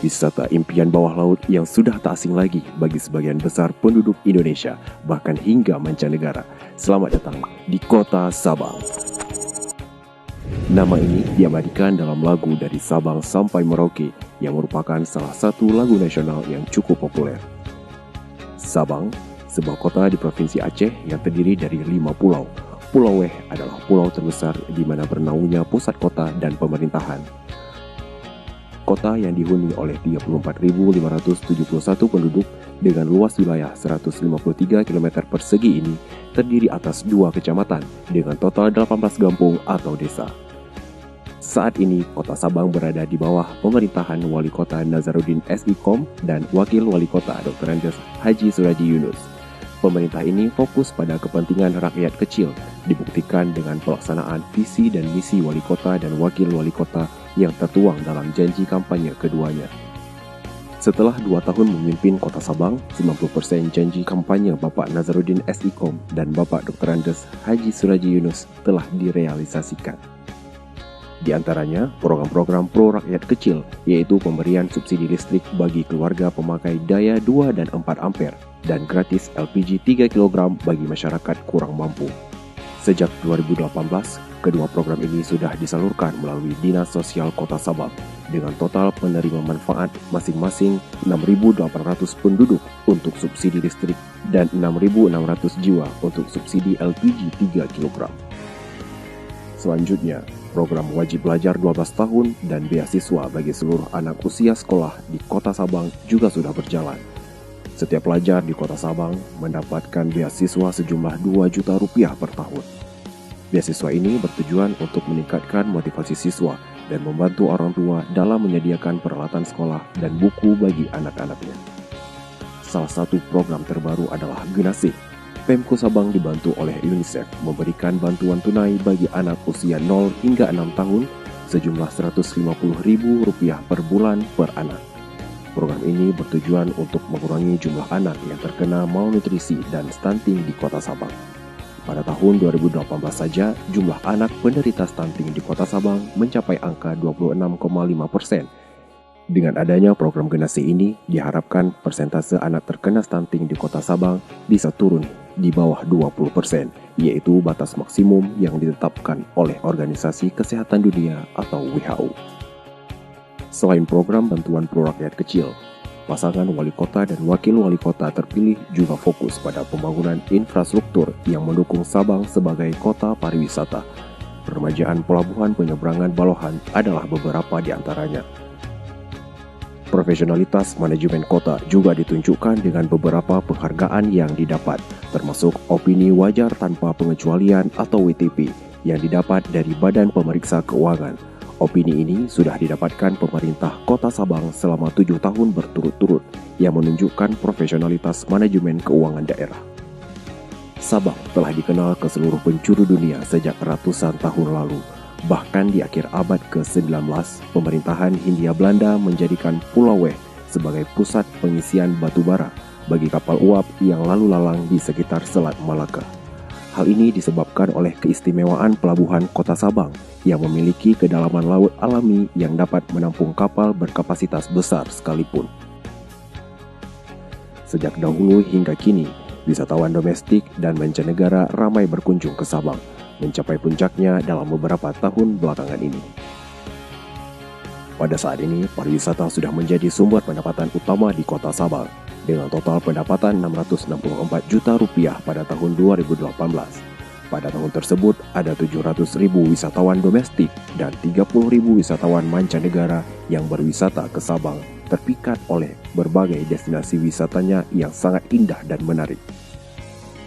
wisata impian bawah laut yang sudah tak asing lagi bagi sebagian besar penduduk Indonesia, bahkan hingga mancanegara. Selamat datang di Kota Sabang. Nama ini diabadikan dalam lagu Dari Sabang Sampai Merauke yang merupakan salah satu lagu nasional yang cukup populer. Sabang, sebuah kota di Provinsi Aceh yang terdiri dari 5 pulau. Pulau Weh adalah pulau terbesar di mana bernaungnya pusat kota dan pemerintahan. Kota yang dihuni oleh 34.571 penduduk dengan luas wilayah 153 km persegi ini terdiri atas 2 kecamatan dengan total 18 kampung atau desa. Saat ini, Kota Sabang berada di bawah pemerintahan Wali Kota Nazaruddin SIKOM dan Wakil Wali Kota Dr. Andes Haji Suraji Yunus. Pemerintah ini fokus pada kepentingan rakyat kecil, dibuktikan dengan pelaksanaan visi dan misi Wali Kota dan Wakil Wali Kota yang tertuang dalam janji kampanye keduanya. Setelah 2 tahun memimpin Kota Sabang, 90% janji kampanye Bapak Nazaruddin SIKOM dan Bapak Dr. Andes Haji Suraji Yunus telah direalisasikan. Di antaranya, program-program pro rakyat kecil, yaitu pemberian subsidi listrik bagi keluarga pemakai daya 2 dan 4 ampere, dan gratis LPG 3 kg bagi masyarakat kurang mampu. Sejak 2018, kedua program ini sudah disalurkan melalui Dinas Sosial Kota Sabang, dengan total penerima manfaat masing-masing 6.800 penduduk untuk subsidi listrik dan 6.600 jiwa untuk subsidi LPG 3 kg. Selanjutnya, program wajib belajar 12 tahun dan beasiswa bagi seluruh anak usia sekolah di Kota Sabang juga sudah berjalan. Setiap pelajar di Kota Sabang mendapatkan beasiswa sejumlah 2 juta rupiah per tahun. Beasiswa ini bertujuan untuk meningkatkan motivasi siswa dan membantu orang tua dalam menyediakan peralatan sekolah dan buku bagi anak-anaknya. Salah satu program terbaru adalah Genasih. Pemko Sabang dibantu oleh UNICEF memberikan bantuan tunai bagi anak usia 0 hingga 6 tahun sejumlah Rp150.000 per bulan per anak. Program ini bertujuan untuk mengurangi jumlah anak yang terkena malnutrisi dan stunting di Kota Sabang. Pada tahun 2018 saja, jumlah anak penderita stunting di Kota Sabang mencapai angka 26,5%. Dengan adanya program Genasih ini, diharapkan persentase anak terkena stunting di Kota Sabang bisa turun di bawah 20%, yaitu batas maksimum yang ditetapkan oleh Organisasi Kesehatan Dunia atau WHO. Selain program bantuan pro rakyat kecil, pasangan wali kota dan wakil wali kota terpilih juga fokus pada pembangunan infrastruktur yang mendukung Sabang sebagai kota pariwisata. Peremajaan pelabuhan penyeberangan Balohan adalah beberapa di antaranya. Profesionalitas manajemen kota juga ditunjukkan dengan beberapa penghargaan yang didapat, termasuk opini wajar tanpa pengecualian atau WTP yang didapat dari Badan Pemeriksa Keuangan. Opini ini sudah didapatkan pemerintah Kota Sabang selama 7 tahun berturut-turut yang menunjukkan profesionalitas manajemen keuangan daerah. Sabang telah dikenal ke seluruh penjuru dunia sejak ratusan tahun lalu. Bahkan di akhir abad ke-19, pemerintahan Hindia Belanda menjadikan Pulau Weh sebagai pusat pengisian batu bara bagi kapal uap yang lalu lalang di sekitar Selat Malaka. Hal ini disebabkan oleh keistimewaan pelabuhan Kota Sabang yang memiliki kedalaman laut alami yang dapat menampung kapal berkapasitas besar sekalipun. Sejak dahulu hingga kini, wisatawan domestik dan mancanegara ramai berkunjung ke Sabang, mencapai puncaknya dalam beberapa tahun belakangan ini. Pada saat ini, pariwisata sudah menjadi sumber pendapatan utama di Kota Sabang, dengan total pendapatan Rp664 juta pada tahun 2018. Pada tahun tersebut, ada 700.000 wisatawan domestik dan 30.000 wisatawan mancanegara yang berwisata ke Sabang, terpikat oleh berbagai destinasi wisatanya yang sangat indah dan menarik.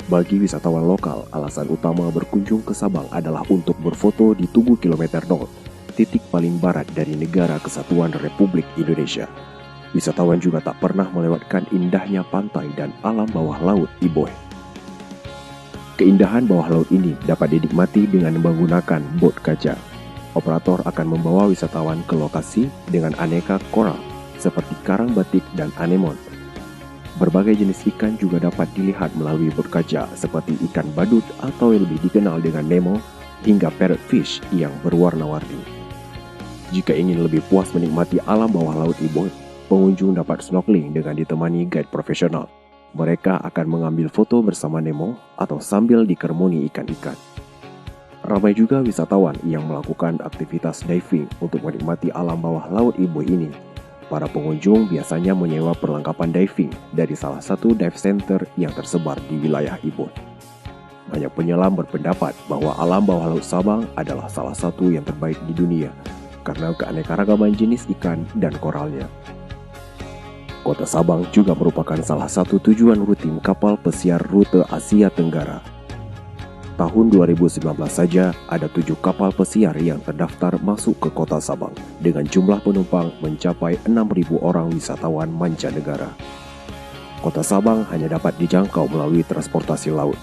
Bagi wisatawan lokal, alasan utama berkunjung ke Sabang adalah untuk berfoto di Tugu Kilometer 0, titik paling barat dari Negara Kesatuan Republik Indonesia. Wisatawan juga tak pernah melewatkan indahnya pantai dan alam bawah laut Iboeh. Keindahan bawah laut ini dapat dinikmati dengan menggunakan bot kaca. Operator akan membawa wisatawan ke lokasi dengan aneka koral seperti karang batik dan anemon. Berbagai jenis ikan juga dapat dilihat melalui bot kaca seperti ikan badut atau yang lebih dikenal dengan Nemo, hingga parrotfish yang berwarna-warni. Jika ingin lebih puas menikmati alam bawah laut Iboeh, pengunjung dapat snorkeling dengan ditemani guide profesional. Mereka akan mengambil foto bersama Nemo atau sambil dikerumuni ikan-ikan. Ramai juga wisatawan yang melakukan aktivitas diving untuk menikmati alam bawah laut Iboy ini. Para pengunjung biasanya menyewa perlengkapan diving dari salah satu dive center yang tersebar di wilayah Iboy. Banyak penyelam berpendapat bahwa alam bawah laut Sabang adalah salah satu yang terbaik di dunia karena keanekaragaman jenis ikan dan koralnya. Kota Sabang juga merupakan salah satu tujuan rutin kapal pesiar rute Asia Tenggara. Tahun 2019 saja ada 7 kapal pesiar yang terdaftar masuk ke Kota Sabang dengan jumlah penumpang mencapai 6.000 orang wisatawan mancanegara. Kota Sabang hanya dapat dijangkau melalui transportasi laut.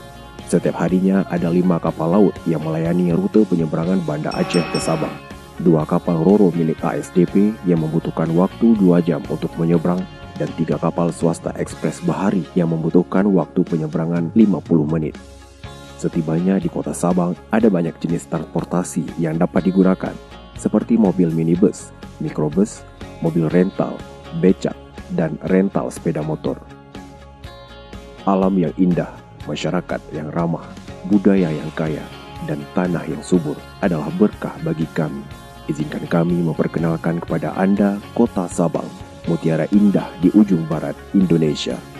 Setiap harinya ada 5 kapal laut yang melayani rute penyeberangan Banda Aceh ke Sabang. 2 kapal Roro milik ASDP yang membutuhkan waktu 2 jam untuk menyeberang dan 3 kapal swasta ekspres bahari yang membutuhkan waktu penyeberangan 50 menit. Setibanya di Kota Sabang, ada banyak jenis transportasi yang dapat digunakan, seperti mobil minibus, mikrobus, mobil rental, becak, dan rental sepeda motor. Alam yang indah, masyarakat yang ramah, budaya yang kaya, dan tanah yang subur adalah berkah bagi kami. Izinkan kami memperkenalkan kepada Anda Kota Sabang, mutiara indah di ujung barat Indonesia.